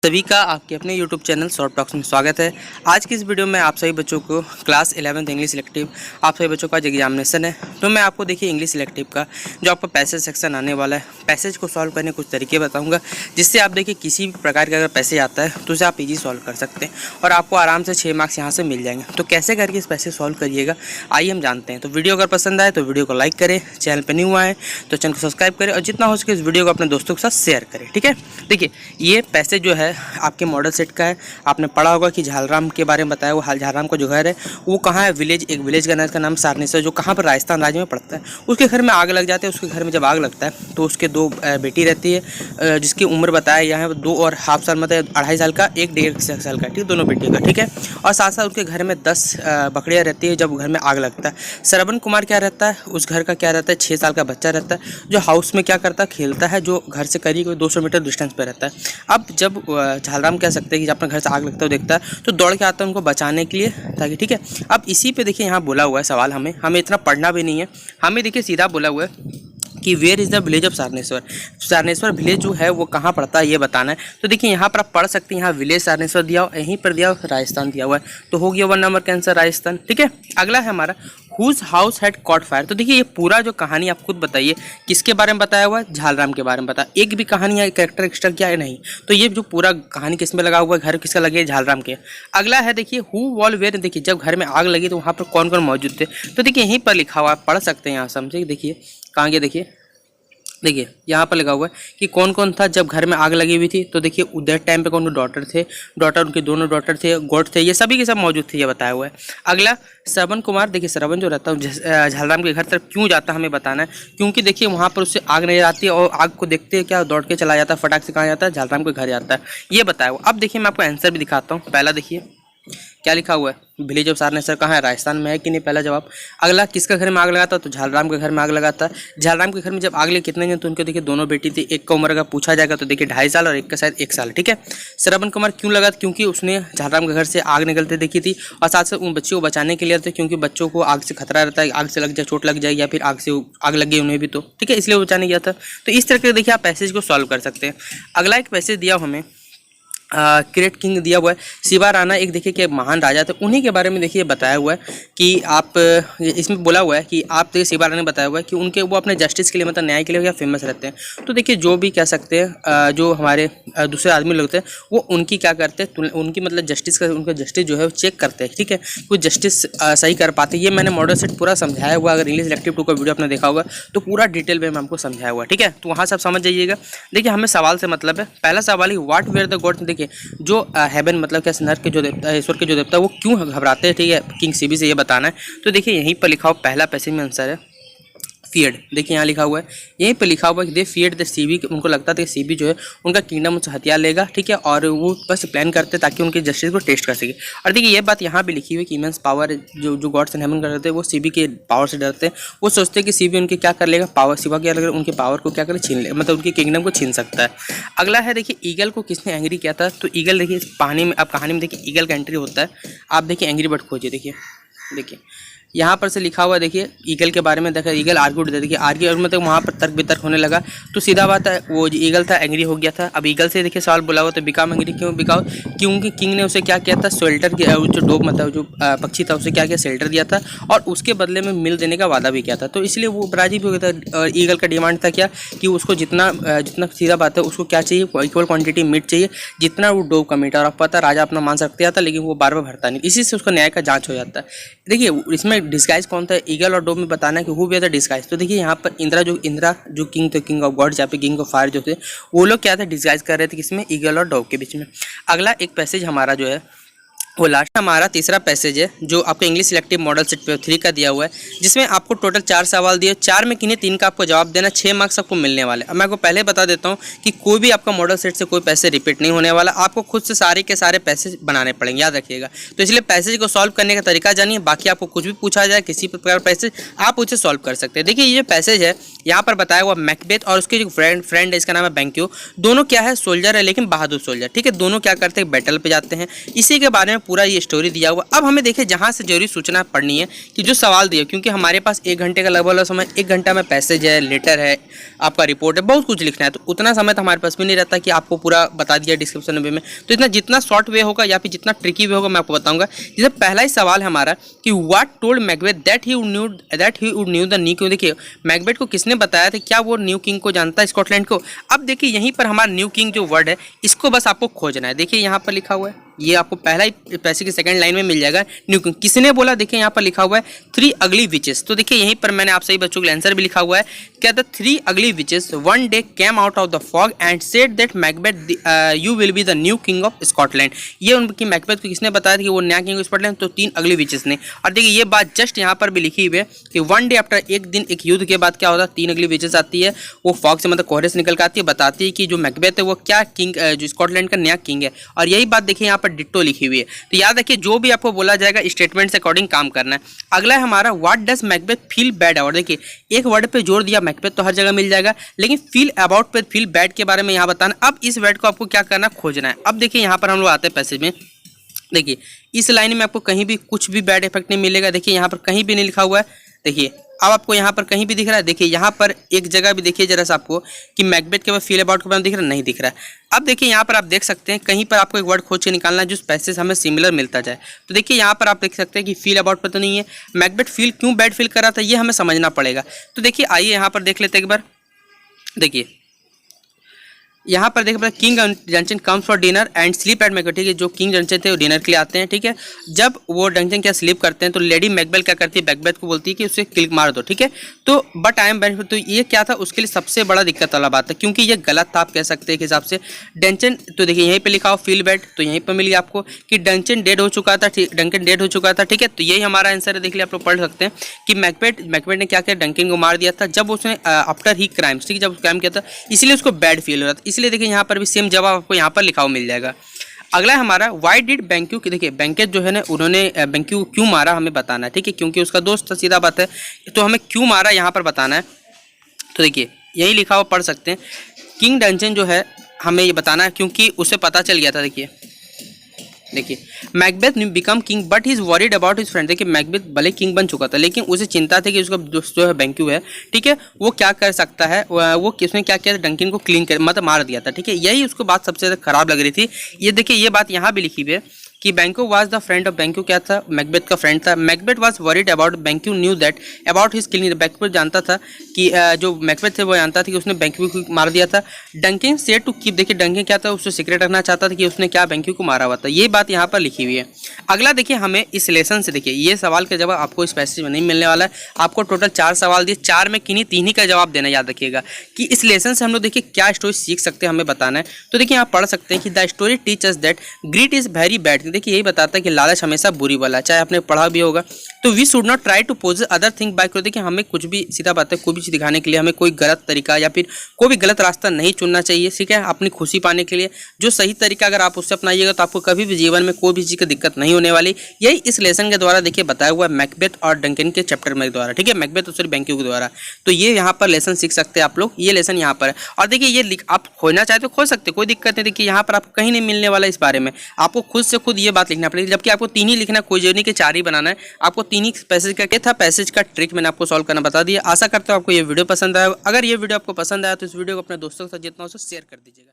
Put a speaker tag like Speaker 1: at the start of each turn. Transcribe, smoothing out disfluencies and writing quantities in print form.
Speaker 1: सभी का आपके अपने YouTube चैनल शॉर्ट टॉक्स में स्वागत है। आज की इस वीडियो में आप सभी बच्चों को क्लास 11th इंग्लिश सिलेक्टिव आप सभी बच्चों का आज एग्जामिनेशन है। तो मैं आपको देखिए इंग्लिश सिलेक्टिव का जो आपका पैसेज सेक्शन आने वाला है, पैसेज को सॉल्व करने के कुछ तरीके बताऊंगा, जिससे आप देखिए किसी भी प्रकार का अगर पैसेज आता है तो उसे आप ईजी सॉल्व कर सकते हैं और आपको आराम से 6 मार्क्स यहाँ से मिल जाएंगे। तो कैसे करके इस पैसेज सॉल्व करिएगा आइए हम जानते हैं। तो वीडियो अगर पसंद आए तो वीडियो को लाइक करें, चैनल पर न्यू आए तो चैनल को सब्सक्राइब करें और जितना हो सके इस वीडियो को अपने दोस्तों के साथ शेयर करें। ठीक है, देखिए ये पैसेज जो है आपके मॉडल सेट का है। आपने पढ़ा होगा कि झालराम के बारे में बताया, वो झालराम का जो घर है वो कहाँ है, विलेज, एक विलेज का नाम सारनेश्वर, जो कहाँ पर राजस्थान राज्य में पड़ता है। उसके घर में आग लग जाते हैं। उसके घर में जब आग लगता है तो उसके दो बेटी रहती है, जिसकी उम्र बताया यहाँ 2.5 साल, मतलब 2.5 साल का, 1.5 साल का, ठीक, दोनों बेटियों का, ठीक है। और साथ साथ उसके घर में 10 बकरियाँ रहती है जब घर में आग लगता है। श्रवण कुमार क्या रहता है, उस घर का क्या रहता है, 6 साल का बच्चा रहता है, जो हाउस में क्या करता है, खेलता है, जो घर से करीब 200 मीटर डिस्टेंस पर रहता है। अब जब झालराम कह सकते हैं कि जब अपने घर से आग लगता है देखता है तो दौड़ के आता है उनको बचाने के लिए, ताकि, ठीक है। अब इसी पे देखिए यहाँ बोला हुआ है सवाल, हमें इतना पढ़ना भी नहीं है, हमें देखिए सीधा बोला हुआ है कि where is the village of Sarneshwar. Sarneshwar village जो है वो कहाँ पड़ता है ये बताना है। तो देखिए यहाँ पर आप पढ़ सकते हैं, यहाँ विलेज सारनेश्वर दिया हुआ, यहीं पर दिया हुआ राजस्थान दिया हुआ है, तो हो गया 1 नंबर का आंसर राजस्थान। ठीक है, अगला है हमारा whose house had caught fire. तो देखिए ये पूरा जो कहानी आप खुद बताइए किसके बारे में बताया हुआ है, झालराम के बारे में बताया। एक भी कहानी या कैरेक्टर एक्स्ट्रा किया है नहीं, तो ये जो पूरा कहानी किस में लगा हुआ है, घर किसका लगे, झालराम के। अगला है देखिए हु वॉल वेयर। देखिए जब घर में आग लगी तो वहाँ पर कौन कौन मौजूद थे, तो देखिए यहीं पर लिखा हुआ है, पढ़ सकते हैं यहाँ समझे। देखिए कहाँ गया, देखिए यहाँ पर लगा हुआ है कि कौन कौन था जब घर में आग लगी हुई थी। तो देखिए उधर टाइम पे कौन डॉटर थे, उनके दोनों डॉटर थे, गोट थे, ये सभी के सब मौजूद थे, ये बताया हुआ है। अगला श्रवण कुमार, देखिए श्रवण जो रहता है झालराम के घर तरफ क्यों जाता है हमें बताना है, क्योंकि देखिए वहाँ पर उससे आग नहीं आती है और आग को देखते हैं क्या दौड़ के चला जाता है, फटाक से कहाँ जाता है, झालराम के घर जाता है, ये बताया हुआ। अब देखिए मैं आपको आंसर भी दिखाता हूँ। पहला देखिए क्या लिखा हुआ है, विलेज ऑफ सारनेश्वर कहाँ है, राजस्थान में है कि नहीं, पहला जवाब। अगला किसका घर में आग लगा था, तो झालराम के घर में आग लगा था। झालराम के घर में जब आग लगी कितने जन, तो उनके देखिए दोनों बेटी थी, एक का उम्र का पूछा जाएगा तो देखिए 2.5 साल और एक का शायद 1 साल। ठीक है, श्रवण कुमार क्यों लगा, क्योंकि उसने झालराम के घर से आग निकलते देखी थी और साथ साथ उन बच्चों को बचाने के लिए थे, क्योंकि बच्चों को आग से खतरा रहता है, आग से लग जाए, चोट लग जाए या फिर आग से आग लग गई उन्हें भी, तो ठीक है, इसलिए वो बचाने गया था। तो इस तरह के देखिए आप पैसेज को सॉल्व कर सकते हैं। अगला एक पैसेज दिया हमें, क्रेट किंग दिया हुआ है, शिवा राणा एक देखिए कि महान राजा थे, उन्हीं के बारे में देखिए बताया हुआ है कि आप, इसमें बोला हुआ है कि आप देखिए शिवा राणा ने बताया हुआ है कि उनके वो अपने जस्टिस के लिए, मतलब न्याय के लिए क्या फेमस रहते हैं। तो देखिए जो भी कह सकते हैं, जो हमारे दूसरे आदमी लोग थे वो उनकी क्या करते हैं, उनकी मतलब जस्टिस का, उनका जस्टिस जो है वो चेक करते हैं। ठीक है, कुछ जस्टिस सही कर पाते, ये मैंने मॉडल सेट पूरा समझाया हुआ, अगर इंग्लिश इलेक्टिव 2 का वीडियो आपने देखा होगा तो पूरा डिटेल में मैं आपको समझाया हुआ। ठीक है, तो वहाँ सब समझ जाइएगा। देखिए हमें सवाल से मतलब है, पहला सवाल ही व्हाट वेयर द गॉड। देखिए जो हेवन मतलब क्या, नर के जो देवता, ईश्वर के जो देवता, वो क्यों घबराते हैं, ठीक है, किंग सीबी से ये बताना है। तो देखिए यहीं पर लिखा हुआ पहला पैसेज में आंसर है फियर्ड। देखिए यहाँ लिखा हुआ है, यहीं पे लिखा हुआ है कि दे फियर्ड द सीबी, उनको लगता था कि सीबी जो है उनका किंगडम उनसे हथियार लेगा, ठीक है, और वो बस प्लान करते ताकि उनके जस्टिस को टेस्ट कर सके। और देखिए ये बात यहाँ भी लिखी हुई है कि इमेंस पावर, जो गॉड्स एंड हेवन करते हैं वो सीबी के पावर से डरते हैं, वो सोचते हैं कि सीबी उनके क्या कर लेगा, पावर, शिवा क्या लगेगा, उनके पावर को क्या करे, छीन ले, मतलब उनके किंगडम को छीन सकता है। अगला है देखिए ईगल को किसने एंग्री किया था। तो ईगल देखिए कहानी में, अब कहानी में देखिए ईगल का एंट्री होता है। आप देखिए एंग्री बर्ड खोजिए, देखिए यहाँ पर से लिखा हुआ है, देखिए ईगल के बारे में देखा, ईगल आर्ग्यूड, देखिए आर्ग्यू मतलब वहाँ पर तर्क वितर्क होने लगा, तो सीधा बात है वो जो ईगल था एंग्री हो गया था। अब ईगल से देखिए सवाल बोला हुआ तो बिकाम एंग्री, क्यों बिकाओ, क्योंकि किंग ने उसे क्या किया था, शेल्टर, जो डोब मतलब जो पक्षी था उसे क्या किया, शेल्टर दिया था और उसके बदले में मिल देने का वादा भी किया था, तो इसलिए वो राजी भी हो गया था। और ईगल का डिमांड था क्या कि उसको जितना सीधा बात है उसको क्या चाहिए, इक्वल क्वान्टिटी मीट चाहिए जितना वो डोब का मीट, और आपको पता राजा अपना मान सकते आता, लेकिन वो बार बार भरता नहीं, इसी से उसका न्याय का जाँच हो जाता है। देखिए इसमें डिस्गाइज कौन था, ईगल और डोब में बताना है कि हु वेयर द डिस्गाइज। तो देखिए यहाँ पर इंद्रा जो किंग थे, किंग ऑफ गॉड, जहाँ पे किंग ऑफ फायर जो थे, वो लोग क्या थे, डिस्गाइज कर रहे थे किसमें, ईगल और डोब के बीच में। अगला एक पैसेज हमारा जो है वो लास्ट हमारा तीसरा पैसेज है, जो आपको English selective model set paper 3 का दिया हुआ है, जिसमें आपको टोटल 4 सवाल दिए, 4 में किन्हीं 3 का आपको जवाब देना, 6 मार्क्स आपको मिलने वाले। अब मैं आपको पहले बता देता हूँ कि कोई भी आपका मॉडल सेट से कोई पैसे रिपीट नहीं होने वाला, आपको खुद से सारे के सारे पैसेज बनाने पड़ेंगे, याद रखिएगा। तो इसलिए पैसेज को सॉल्व करने का तरीका जानिए, बाकी आपको कुछ भी पूछा जाए किसी प्रकार पैसेज आप उसे सॉल्व कर सकते हैं। देखिए ये जो पैसेज है यहाँ पर बताया हुआ मैकबेथ और उसके जो फ्रेंड है इसका नाम है बैंक्यू, दोनों क्या है, सोल्जर है लेकिन बहादुर सोल्जर, ठीक है, दोनों क्या करते हैं, बैटल पे जाते हैं। इसी के बारे में पूरा ये स्टोरी दिया हुआ। अब हमें देखिए जहाँ से जरूरी सूचना पढ़नी है कि जो सवाल दिया, क्योंकि हमारे पास 1 घंटे का लगभग समय, 1 घंटा में पैसेज है, लेटर है, आपका रिपोर्ट है, बहुत कुछ लिखना है, तो उतना समय तो हमारे पास भी नहीं रहता कि आपको पूरा बता दिया डिस्क्रिप्शन वे में। तो इतना जितना शॉर्ट वे होगा या फिर जितना ट्रिकी वे होगा मैं आपको बताऊंगा। जैसे पहला ही सवाल है हमारा कि what told Macbeth that he would new the new king. देखिए मैकबेथ को किसने बताया था, क्या वो न्यू किंग को जानता है, स्कॉटलैंड को। अब देखिए यहीं पर हमारा न्यू किंग जो वर्ड है इसको बस आपको खोजना है। देखिए यहाँ पर लिखा हुआ है, ये आपको पहला ही पैसे की सेकंड लाइन में मिल जाएगा। न्यू किंग किसने बोला, देखिए यहाँ पर लिखा हुआ है 3 अगली विचेस। तो देखिए यहीं पर मैंने आप सही बच्चों के लिए आंसर भी लिखा हुआ है। क्या द 3 अगली witches one day came out of the fog and said that Macbeth you will be the new king of Scotland. ये उनकी मैकबेथ को किसने बताया था कि वो नया किंग ऑफ स्कॉटलैंड, तो 3 अगली विचेस ने। और देखिए ये बात जस्ट यहाँ पर भी लिखी हुई है कि वन डे आफ्टर, एक दिन एक युद्ध के बाद क्या होता है, 3 अगली विचेस आती है, वो फॉग से मतलब कोहरे से निकल कर आती है, बताती है कि जो मैकबेथ है वो क्या किंग, जो स्कॉटलैंड का नया किंग है। और यही बात देखिए यहाँ पर डिट्टो लिखी हुई है। तो याद रखिए जो भी आपको बोला जाएगा स्टेटमेंट से अकॉर्डिंग काम करना है। अगला है हमारा what does Macbeth feel bad about. देखिए एक वर्ड पे जोर दिया, मैकबेथ तो हर जगह मिल जाएगा, लेकिन फील अबाउट पे फील बैड के बारे में यहाँ बताना। अब इस वर्ड को आपको क्या करना, खोजना है। अब देखिए यहाँ पर हम लोग आते हैं पैसेज में। देखिए इस लाइन में आपको कहीं भी कुछ भी बैड इफेक्ट नहीं मिलेगा। देखिए यहाँ पर कहीं भी नहीं लिखा हुआ है। देखिए अब आपको यहाँ पर कहीं भी दिख रहा है, देखिए यहाँ पर एक जगह भी देखिए जरा सा आपको कि मैकबेथ के बाद फील अबाउट के बारे में दिख रहा है, नहीं दिख रहा है। अब देखिए यहाँ पर आप देख सकते हैं कहीं पर आपको एक वर्ड खोज के निकालना है जो पैसेज हमें सिमिलर मिलता जाए। तो देखिए यहाँ पर आप देख सकते हैं कि फील अबाउट पर तो नहीं है, मैकबेथ फील क्यों बैड फील कर रहा था ये हमें समझना पड़ेगा। तो देखिए आइए यहाँ पर देख लेते हैं एक बार। देखिए यहाँ पर देखिए king Duncan comes for dinner and sleep at Macbeth. ठीक है, जो किंग डंचन थे वो डिनर के लिए आते हैं। ठीक है, जब वो डंचन क्या स्लीप करते हैं तो लेडी मैकबेथ क्या करती है, मैकबेथ को बोलती है कि उसे किल मार दो। ठीक है, तो बट आई एम बेनिफिट, तो ये क्या था उसके लिए सबसे बड़ा दिक्कत वाला बात है, क्योंकि ये गलत था आप कह सकते हैं एक हिसाब से डंचन। तो देखिए यहीं पे लिखा हो फील बैड, तो यहीं पर मिल गया आपको कि डंचन डेड हो चुका था, डंकन डेड हो चुका था। ठीक है, तो यही हमारा आंसर है। देख लिया आप लोग पढ़ सकते हैं कि मैकबेथ ने क्या किया, डंकन को मार दिया था जब उसने आफ्टर ही क्राइम्स, ठीक है, जब क्राइम किया था इसलिए उसको बैड फील हो रहा था। इसलिए देखिए यहाँ पर भी सेम जवाब आपको यहाँ पर लिखा हुआ मिल जाएगा। अगला है हमारा व्हाई डिड बैंक्यू, देखिए बैंकेट जो है ना उन्होंने बैंक्यू क्यों मारा हमें बताना है। ठीक है, क्योंकि उसका दोस्त था, सीधा बात है, तो हमें क्यों मारा यहाँ पर बताना है। तो देखिए यही लिखा हुआ पढ़ सकते हैं, किंग डंचन जो है हमें ये बताना है क्योंकि उसे पता चल गया था। देखिए मैकबेथ ने become king but he is worried about his friend. देखिए मैकबेथ भले किंग बन चुका था लेकिन उसे चिंता थी कि उसका दोस्त जो है बैंक्यू है, ठीक है, वो क्या कर सकता है, वो किसने क्या किया, डंकिन को क्लीन कर मतलब मार दिया था। ठीक है, यही उसको बात सबसे ज़्यादा खराब लग रही थी। ये देखिए ये बात यहाँ भी लिखी हुई है कि BenQ was the friend of, BenQ क्या था, मैकबेथ का फ्रेंड था। Macbeth was worried about, BenQ knew that about his killing. BenQ जानता था कि जो मैकबेथ थे वो जानता था कि उसने बैंक्यू को मार दिया था। डंकिन सेड टू कीप, देखिए डंकिन क्या था, उससे सीक्रेट रखना चाहता था कि उसने क्या बैंक्यू को मारा हुआ था। ये बात यहाँ पर लिखी हुई है। अगला देखिए हमें इस लेसन से, देखिए ये सवाल का जवाब आपको इस पैसेज में नहीं मिलने वाला है। आपको टोटल 4 सवाल दिए, 4 में किन्हीं 3 ही का जवाब देना, याद रखिएगा कि इस लेसन से हम लोग देखिए क्या स्टोरी सीख सकते हैं हमें बताना है। तो देखिए आप पढ़ सकते हैं कि the story teachers that grid is very bad. देखिए यही बताता है कि लालच हमेशा बुरी वाला है, चाहे आपने पढ़ा भी होगा। तो we should not try to possess other thing by, देखिए हमें कुछ भी, सीधा बात है, कोई भी चीज़ दिखाने के लिए हमें कोई गलत तरीका या फिर कोई भी गलत रास्ता नहीं चुनना चाहिए। ठीक है, अपनी खुशी पाने के लिए जो सही तरीका अगर आप उससे अपनाइएगा तो आपको कभी भी जीवन में कोई भी चीज़ की दिक्कत नहीं होने वाली। यही इस लेसन के द्वारा देखिए बताया हुआ है मैकबेथ और डंकन के चैप्टर में द्वारा। ठीक है, मैकबेथ और बैंक्यू के द्वारा। तो ये यहाँ पर लेसन सीख सकते हैं आप लोग, ये लेसन यहाँ पर है। और देखिए ये आप खोजना चाहते हो खोज सकते, कोई दिक्कत नहीं। देखिए यहाँ पर आपको कहीं नहीं मिलने वाला इस बारे में, आपको खुद से खुद ये बात लिखना पड़ेगी, जबकि आपको 3 ही लिखना, कोई जर्नी के 4 ही बनाना है। आपको 3 ही पैसेज का था, पैसेज का ट्रिक मैंने आपको सॉल्व करना बता दिया। आशा करता हूँ आपको ये वीडियो पसंद आया। अगर ये वीडियो आपको पसंद आया तो इस वीडियो को अपने दोस्तों के साथ जितना हो सके शेयर कर दीजिएगा।